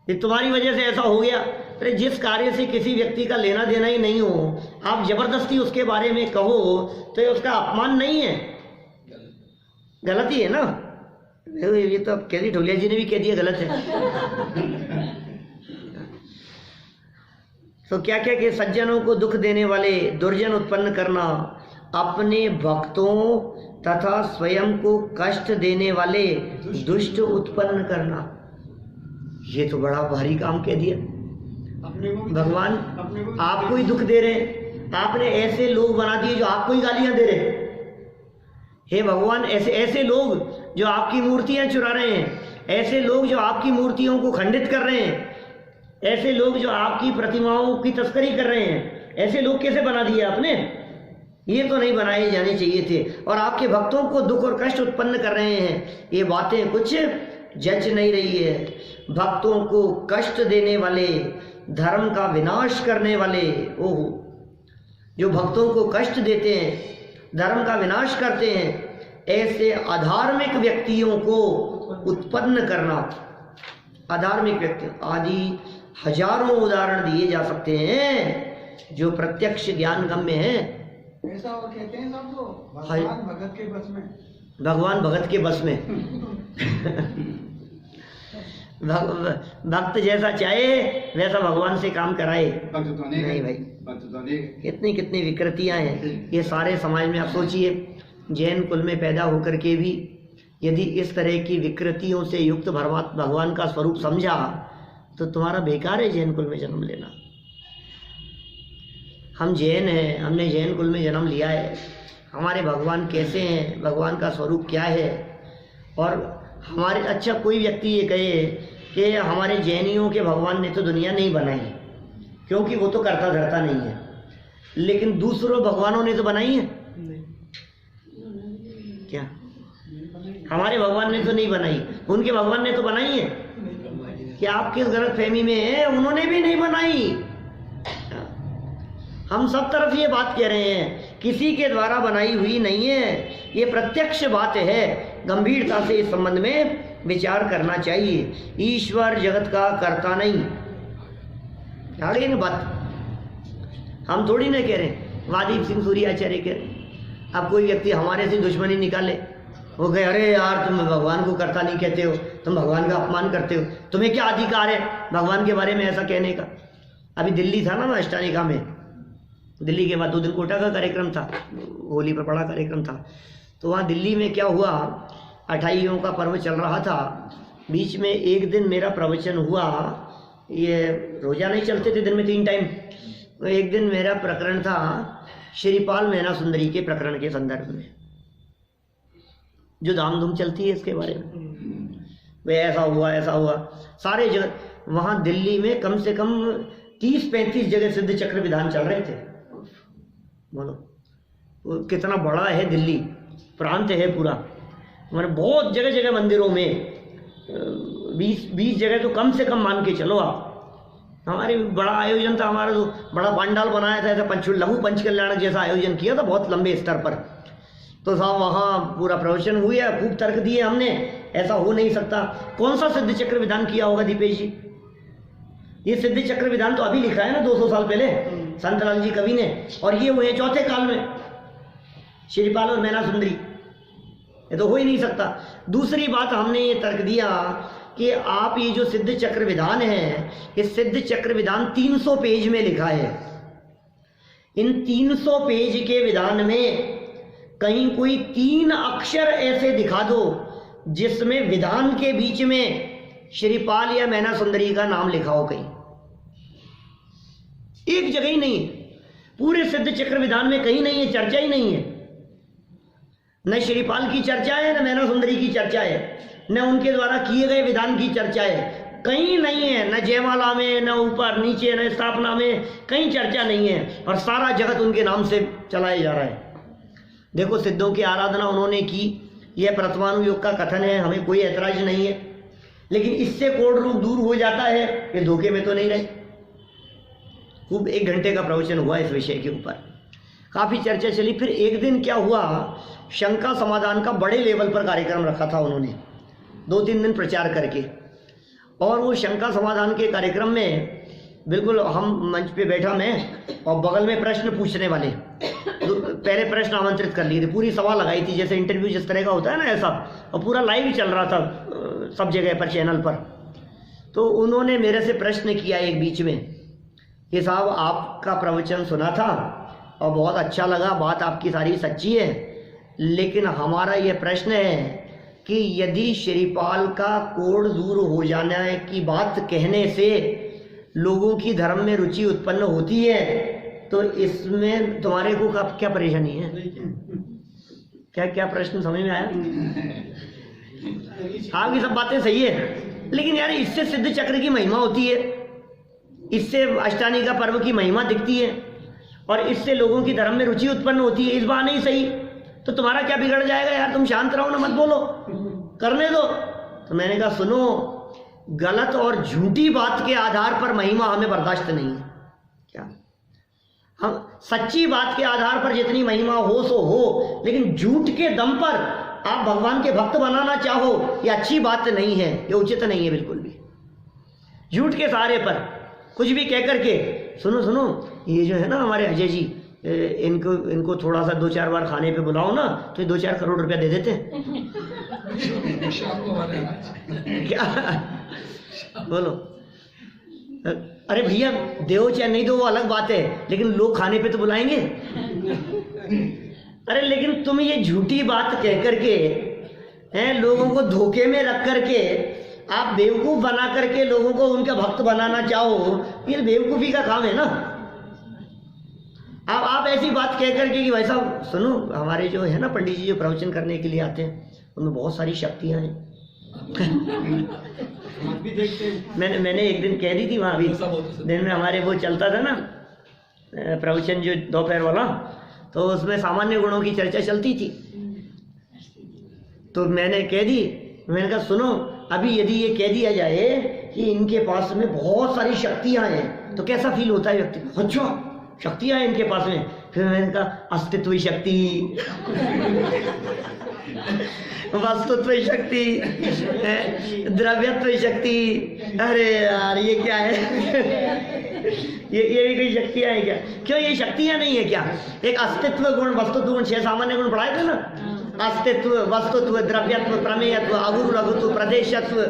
ये तुम्हारी वजह से ऐसा हो गया। अरे जिस कार्य से किसी व्यक्ति का लेना देना ही नहीं हो, आप जबरदस्ती उसके बारे में कहो तो ये उसका अपमान नहीं है, गलती है ना। ये तो अब कैदी ढोलिया जी ने भी कह दिया गलत है। तो क्या क्या कि सज्जनों को दुख देने वाले दुर्जन उत्पन्न करना, अपने भक्तों तथा स्वयं को कष्ट देने वाले दुष्ट उत्पन्न करना, ये तो बड़ा भारी काम कह दिया। भगवान आपको ही दुख दे रहे, आपने ऐसे लोग बना दिए जो आपको ही गालियां दे रहे। हे भगवान, ऐसे लोग जो आपकी मूर्तियां चुरा रहे हैं, ऐसे लोग जो आपकी मूर्तियों को खंडित कर रहे हैं, ऐसे लोग जो आपकी प्रतिमाओं की तस्करी कर रहे हैं, ऐसे लोग कैसे बना दिए आपने। ये तो नहीं बनाए जाने चाहिए थे, और आपके भक्तों को दुख और कष्ट उत्पन्न कर रहे हैं। ये बातें कुछ जच नहीं रही है। भक्तों को कष्ट देने वाले, धर्म का विनाश करने वाले, ओहो, जो भक्तों को कष्ट देते हैं, धर्म का विनाश करते हैं, ऐसे अधार्मिक व्यक्तियों को उत्पन्न करना। अधार्मिक व्यक्ति आदि हजारों उदाहरण दिए जा सकते हैं जो प्रत्यक्ष ज्ञान गम्य हैं। ऐसा वो कहते हैं सबको, भगवान भगत के बस में। भगवान भगत के बस में। भक्त जैसा चाहे वैसा भगवान से काम कराए। नहीं भाई, कितनी कितनी विकृतियां हैं ये सारे समाज में। आप सोचिए, जैन कुल में पैदा होकर के भी यदि इस तरह की विकृतियों से युक्त भगवान का स्वरूप समझा तो तुम्हारा बेकार है जैन कुल में जन्म लेना। हम जैन हैं, हमने जैन कुल में जन्म लिया है। हमारे भगवान कैसे हैं, भगवान का स्वरूप क्या है, और हमारे, अच्छा कोई व्यक्ति ये कहे कि हमारे जैनियों के भगवान ने तो दुनिया नहीं बनाई, क्योंकि वो तो करता धरता नहीं है, लेकिन दूसरों भगवानों ने तो बनाई है। क्या हमारे भगवान ने तो नहीं बनाई, उनके भगवान ने तो बनाई है। क्या आप किस गलत फहमी में है? उन्होंने भी नहीं बनाई। हम सब तरफ ये बात कह रहे हैं, किसी के द्वारा बनाई हुई नहीं है, ये प्रत्यक्ष बात है। गंभीरता से इस संबंध में विचार करना चाहिए। ईश्वर जगत का कर्ता नहीं, आ गई ना बात। हम थोड़ी ना कह रहे हैं, वादीप सिंह सूर्याचार्य कह रहे हैं। अब कोई व्यक्ति हमारे से दुश्मनी निकाले, वो कहे अरे यार तुम भगवान को कर्ता नहीं कहते हो, तुम भगवान का अपमान करते हो, तुम्हें क्या अधिकार है भगवान के बारे में ऐसा कहने का। अभी दिल्ली था ना मैं अष्टानिका में, दिल्ली के बाद 2 दिन कोटा का कार्यक्रम था, होली पर बड़ा कार्यक्रम था। तो वहाँ दिल्ली में क्या हुआ, अठाइयों का पर्व चल रहा था, बीच में एक दिन मेरा प्रवचन हुआ। ये रोजा नहीं चलते थे दिन में 3 टाइम। एक दिन मेरा प्रकरण था श्रीपाल मैना सुंदरी के प्रकरण के संदर्भ में, जो धाम धूम चलती है इसके बारे में। वे ऐसा हुआ सारे जगह। वहाँ दिल्ली में कम से कम 30-35 जगह सिद्ध चक्र विधान चल रहे थे। बोलो वो कितना बड़ा है दिल्ली, प्रांत है पूरा। मतलब बहुत जगह जगह मंदिरों में 20 जगह तो कम से कम मान के चलो आप। हमारे बड़ा आयोजन था, हमारा जो बड़ा पंडाल बनाया था, ऐसा लघु पंच कल्याण जैसा आयोजन किया था बहुत लंबे स्तर पर। तो साहब वहाँ पूरा प्रवचन हुआ, खूब तर्क दिए हमने, ऐसा हो नहीं सकता। कौन सा सिद्ध चक्र विधान किया होगा दीपेश जी? ये सिद्ध चक्र विधान तो अभी लिखा है ना 200 साल पहले संतलाल जी कवि ने, और ये हुए 4थे काल में श्रीपाल और मैना सुंदरी। ये तो हो ही नहीं सकता। दूसरी बात हमने ये तर्क दिया कि आप ये जो सिद्ध चक्र विधान है, इस सिद्ध चक्र विधान 300 पेज में लिखा है। इन 300 पेज के विधान में कहीं कोई 3 अक्षर ऐसे दिखा दो जिसमें विधान के बीच में श्रीपाल या मैना सुंदरी का नाम लिखा हो। कहीं एक जगह ही नहीं है, पूरे सिद्ध चक्र विधान में कहीं नहीं है, चर्चा ही नहीं है। न श्रीपाल की चर्चा है, न मैना सुंदरी की चर्चा है, न उनके द्वारा किए गए विधान की चर्चा है, कहीं नहीं है। न जयमाला में, न ऊपर नीचे, न स्थापना में, कहीं चर्चा नहीं है, और सारा जगत उनके नाम से चलाया जा रहा है। देखो सिद्धों की आराधना उन्होंने की, यह प्रथमानुयोग का कथन है, हमें कोई ऐतराज नहीं है, लेकिन इससे कोड रूप दूर हो जाता है, ये धोखे में तो नहीं रहे। खूब 1 घंटे का प्रवचन हुआ इस विषय के ऊपर, काफ़ी चर्चा चली। फिर एक दिन क्या हुआ, शंका समाधान का बड़े लेवल पर कार्यक्रम रखा था उन्होंने, 2-3 दिन प्रचार करके। और वो शंका समाधान के कार्यक्रम में बिल्कुल हम मंच पे बैठा मैं, और बगल में प्रश्न पूछने वाले, पहले प्रश्न आमंत्रित कर लिए थे, पूरी सभा लगाई थी, जैसे इंटरव्यू जिस तरह का होता है ना ऐसा, और पूरा लाइव चल रहा था सब जगह पर, चैनल पर। तो उन्होंने मेरे से प्रश्न किया एक बीच में कि साहब आपका प्रवचन सुना था और बहुत अच्छा लगा, बात आपकी सारी सच्ची है, लेकिन हमारा ये प्रश्न है कि यदि श्रीपाल का कोड दूर हो जाने की बात कहने से लोगों की धर्म में रुचि उत्पन्न होती है, तो इसमें तुम्हारे को क्या परेशानी है? क्या प्रश्न समझ में आया? आपकी सब बातें सही है, लेकिन यार इससे सिद्ध चक्र की महिमा होती है, इससे अष्टानी का पर्व की महिमा दिखती है, और इससे लोगों की धर्म में रुचि उत्पन्न होती है, इस बहाने ही सही। तो तुम्हारा क्या बिगड़ जाएगा यार, तुम शांत रहो ना, मत बोलो, करने दो। तो मैंने कहा सुनो, गलत और झूठी बात के आधार पर महिमा हमें बर्दाश्त नहीं है। क्या हम सच्ची बात के आधार पर जितनी महिमा हो सो हो, लेकिन झूठ के दम पर आप भगवान के भक्त बनाना चाहो, ये अच्छी बात नहीं है, ये उचित नहीं है बिल्कुल भी। झूठ के सहारे पर कुछ भी कह करके, सुनो सुनो ये जो है ना हमारे अजय जी, इनको थोड़ा सा 2-4 बार खाने पे बुलाओ ना, तो ये 2-4 करोड़ रुपया दे देते हैं। क्या बोलो, अरे भैया दो चाहे नहीं दो वो अलग बात है, लेकिन लोग खाने पे तो बुलाएंगे। अरे लेकिन तुम ये झूठी बात कह करके हैं, लोगों को धोखे में रख करके आप बेवकूफ बना करके लोगों को उनका भक्त बनाना चाहो, ये बेवकूफी का काम है ना। आप ऐसी बात कह करके कि भाई साहब सुनो, हमारे जो है ना पंडित जी जो प्रवचन करने के लिए आते हैं, उनमें बहुत सारी शक्तियां हैं। मैंने एक दिन कह दी थी वहाँ भी दिन में हमारे वो चलता था ना प्रवचन जो दोपहर वाला, तो उसमें सामान्य गुणों की चर्चा चलती थी। तो मैंने कह दी, मैंने कहा सुनो, अभी यदि ये कह दिया जाए कि इनके पास में बहुत सारी शक्तियां हैं, तो कैसा फील होता है व्यक्ति? अच्छा शक्तियां हैं इनके पास में। फिर मैंने कहा अस्तित्व शक्ति, वस्तुत्व शक्ति, द्रव्यत्व शक्ति, अरे यार ये क्या है? ये भी कोई शक्तियां है क्या? क्यों ये शक्तियां नहीं है क्या? एक अस्तित्व गुण, वस्तुत्व गुण, 6 सामान्य गुण पढ़ाए थे ना, अस्तित्व, वस्तुत्व, द्रव्यत्व, प्रमेयत्व, अगुरु लघुत्व, प्रदेशत्व,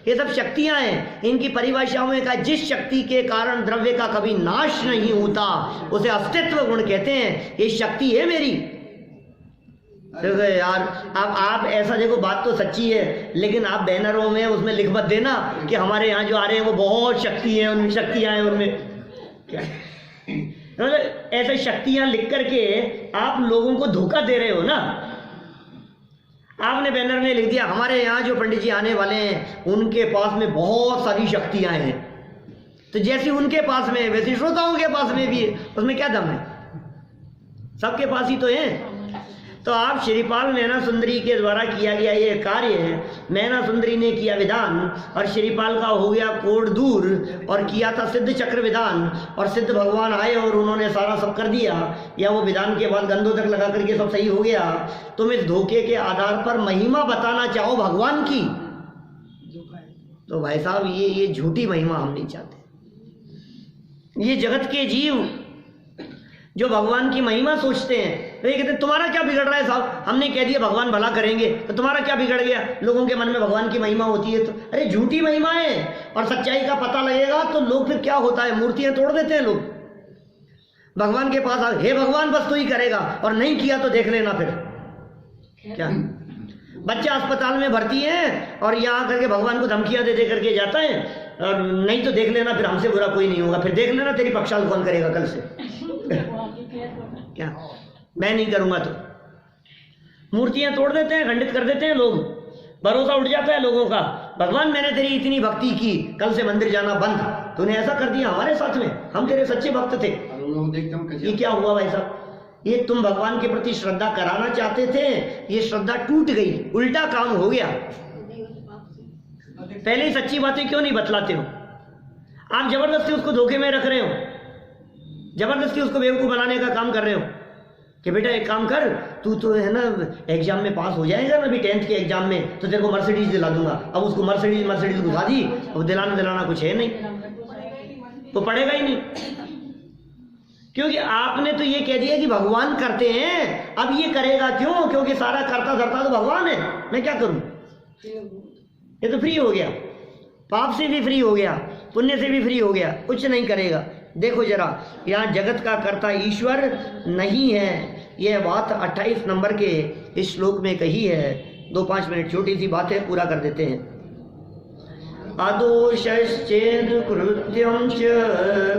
ये सब शक्तियां हैं। इनकी परिभाषाओं में कहा जिस शक्ति के कारण द्रव्य का कभी नाश नहीं होता उसे अस्तित्व गुण कहते हैं। ये शक्ति है मेरी। तो यार आप ऐसा देखो, बात तो सच्ची है, लेकिन आप बैनरों में उसमें लिख मत देना कि हमारे यहाँ जो आ रहे हैं वो बहुत शक्ति है, उनमें शक्तियां हैं उनमें। क्या ऐसे शक्तियां लिख करके आप लोगों को धोखा दे रहे हो ना। आपने बैनर में लिख दिया हमारे यहाँ जो पंडित जी आने वाले हैं उनके पास में बहुत सारी शक्तियां हैं, तो जैसी उनके पास में वैसी श्रोताओं के पास में भी है। उसमें क्या दम है? सबके पास ही तो है। तो आप श्रीपाल मैना सुंदरी के द्वारा किया गया ये कार्य है, मैना सुंदरी ने किया विधान और श्रीपाल का हो गया कोड दूर, और किया था सिद्ध चक्र विधान, और सिद्ध भगवान आए और उन्होंने सारा सब कर दिया, या वो विधान के बाद गंधों तक लगा करके सब सही हो गया। तुम इस धोखे के आधार पर महिमा बताना चाहो भगवान की, तो भाई साहब ये झूठी महिमा हम नहीं चाहते। ये जगत के जीव जो भगवान की महिमा सोचते हैं, तो ये कहते हैं तुम्हारा क्या बिगड़ रहा है साहब, हमने कह दिया भगवान भला करेंगे, तो तुम्हारा क्या बिगड़ गया? लोगों के मन में भगवान की महिमा होती है तो, अरे झूठी महिमा है, और सच्चाई का पता लगेगा तो लोग फिर क्या होता है, मूर्तियां तोड़ देते हैं लोग। भगवान के पास हे भगवान बस तू ही करेगा, और नहीं किया तो देख लेना फिर क्या। बच्चा अस्पताल में भर्ती है और यहाँ करके भगवान को धमकियां दे दे करके जाता है, और नहीं तो देख लेना फिर हमसे बुरा कोई नहीं होगा, फिर देख लेना तेरी पक्षाल कौन करेगा कल से। क्या मैं नहीं करूंगा? तो मूर्तियां तोड़ देते हैं, खंडित कर देते हैं लोग, भरोसा उठ जाता है लोगों का। भगवान मैंने तेरी इतनी भक्ति की, कल से मंदिर जाना बंद, तूने ऐसा कर दिया हमारे साथ में, हम तेरे सच्चे भक्त थे। ये क्या हुआ भाई साहब? ये तुम भगवान के प्रति श्रद्धा कराना चाहते थे, ये श्रद्धा टूट गई, उल्टा काम हो गया। पहले ही सच्ची बातें क्यों नहीं बतलाते हो? आप जबरदस्ती उसको धोखे में रख रहे हो, जबरदस्ती उसको बेवकूफ बनाने का काम कर रहे हो कि बेटा एक काम कर, तू तो है ना एग्जाम में पास हो जाएगा ना, अभी 10th के एग्जाम में, तो तेरे को मर्सिडीज दिला दूंगा। अब उसको मर्सिडीज घुसा दी, अब दिलाना कुछ है नहीं, तो पढ़ेगा ही नहीं, क्योंकि आपने तो ये कह दिया कि भगवान करते हैं। अब ये करेगा क्यों? क्योंकि सारा करता धरता तो भगवान है, मैं क्या करूं? ये तो फ्री हो गया, पाप से भी फ्री हो गया, पुण्य से भी फ्री हो गया, कुछ नहीं करेगा। देखो जरा, यहाँ जगत का कर्ता ईश्वर नहीं है, यह बात 28 नंबर के इस श्लोक में कही है। 2-5 मिनट छोटी सी बात है, पूरा कर देते हैं। अदोषश्चेद कृत्यं च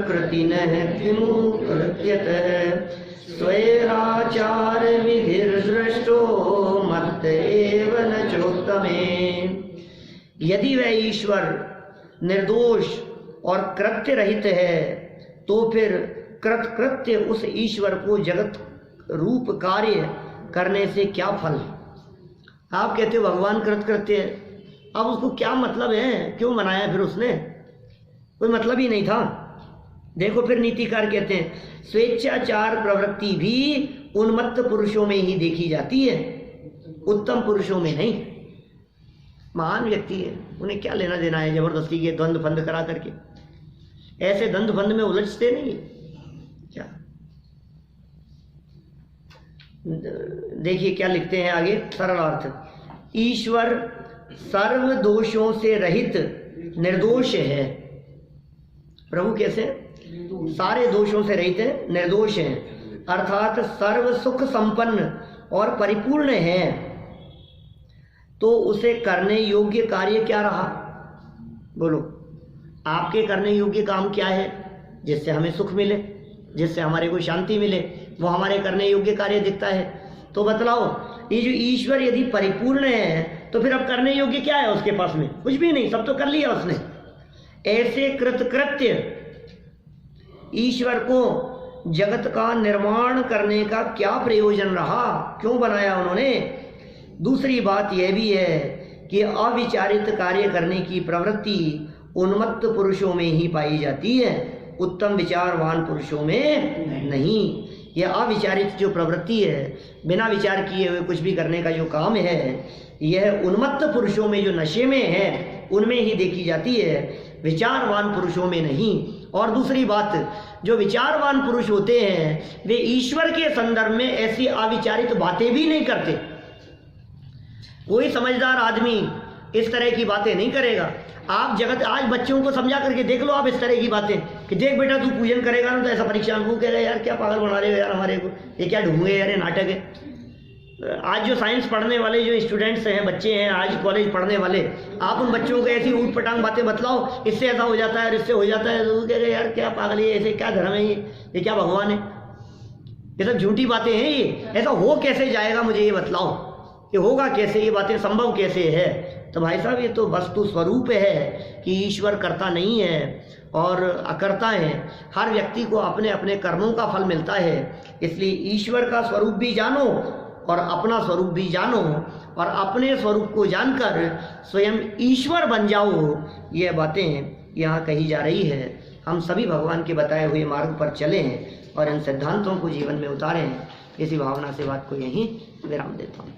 कृतिनः किमु कृत्यतः स्वैराचार विधिर्दृष्टो मत्त एव न चोत्तमे। यदि वह ईश्वर निर्दोष और कृत्य रहित है तो फिर कृत्य उस ईश्वर को जगत रूप कार्य करने से क्या फल? आप कहते हो भगवान कृत्य है, अब उसको क्या मतलब है, क्यों बनाया फिर उसने? कोई मतलब ही नहीं था। देखो फिर नीतिकार कहते हैं स्वेच्छाचार प्रवृत्ति भी उन्मत्त पुरुषों में ही देखी जाती है, उत्तम पुरुषों में नहीं। महान व्यक्ति है, उन्हें क्या लेना देना है जबरदस्ती के द्वंद्व फंद करा करके? ऐसे द्वंद्व फंद में उलझते नहीं क्या? देखिए क्या लिखते हैं आगे, सरल अर्थ। ईश्वर सर्व दोषों से रहित निर्दोष है। प्रभु कैसे? सारे दोषों से रहित है, निर्दोष है, अर्थात सर्व सुख संपन्न और परिपूर्ण है। तो उसे करने योग्य कार्य क्या रहा? बोलो, आपके करने योग्य काम क्या है जिससे हमें सुख मिले, जिससे हमारे को शांति मिले? वो हमारे करने योग्य कार्य दिखता है। तो बतलाओ, ये जो ईश्वर यदि परिपूर्ण है तो फिर अब करने योग्य क्या है उसके पास में? कुछ भी नहीं, सब तो कर लिया उसने। ऐसे कृत्य ईश्वर को जगत का निर्माण करने का क्या प्रयोजन रहा? क्यों बनाया उन्होंने? दूसरी बात यह भी है कि अविचारित कार्य करने की प्रवृत्ति उन्मत्त पुरुषों में ही पाई जाती है, उत्तम विचारवान पुरुषों में नहीं। यह अविचारित जो प्रवृत्ति है, बिना विचार किए हुए कुछ भी करने का जो काम है, यह उन्मत्त पुरुषों में जो नशे में है उनमें ही देखी जाती है, विचारवान पुरुषों में नहीं। और दूसरी बात, जो विचारवान पुरुष होते हैं वे ईश्वर के संदर्भ में ऐसी अविचारित बातें भी नहीं करते। कोई समझदार आदमी इस तरह की बातें नहीं करेगा। आप जगत आज बच्चों को समझा करके देख लो आप इस तरह की बातें कि देख बेटा तू पूजन करेगा ना तो ऐसा परीक्षा को कहेगा यार क्या पागल बना रहे हो यार हमारे को, ये क्या ढूंढे यार, ये नाटक है। आज जो साइंस पढ़ने वाले जो स्टूडेंट्स हैं, बच्चे हैं आज कॉलेज पढ़ने वाले, आप उन बच्चों को ऐसी ऊट पटांग बातें बतलाओ, इससे ऐसा हो जाता है और इससे हो जाता है, तो कहेगा यार क्या पागल है, ऐसे क्या धर्म है, ये क्या भगवान है, ये सब झूठी बातें हैं। ये ऐसा हो कैसे जाएगा, मुझे ये बतलाओ, ये होगा कैसे, ये बातें संभव कैसे है? तो भाई साहब ये तो वस्तु स्वरूप है कि ईश्वर करता नहीं है और अकर्ता है। हर व्यक्ति को अपने अपने कर्मों का फल मिलता है। इसलिए ईश्वर का स्वरूप भी जानो और अपना स्वरूप भी जानो, और अपने स्वरूप को जानकर स्वयं ईश्वर बन जाओ। ये बातें यहाँ कही जा रही है। हम सभी भगवान के बताए हुए मार्ग पर चलें और इन सिद्धांतों को जीवन में उतारें। इसी भावना से बात को यहीं विराम देता हूँ।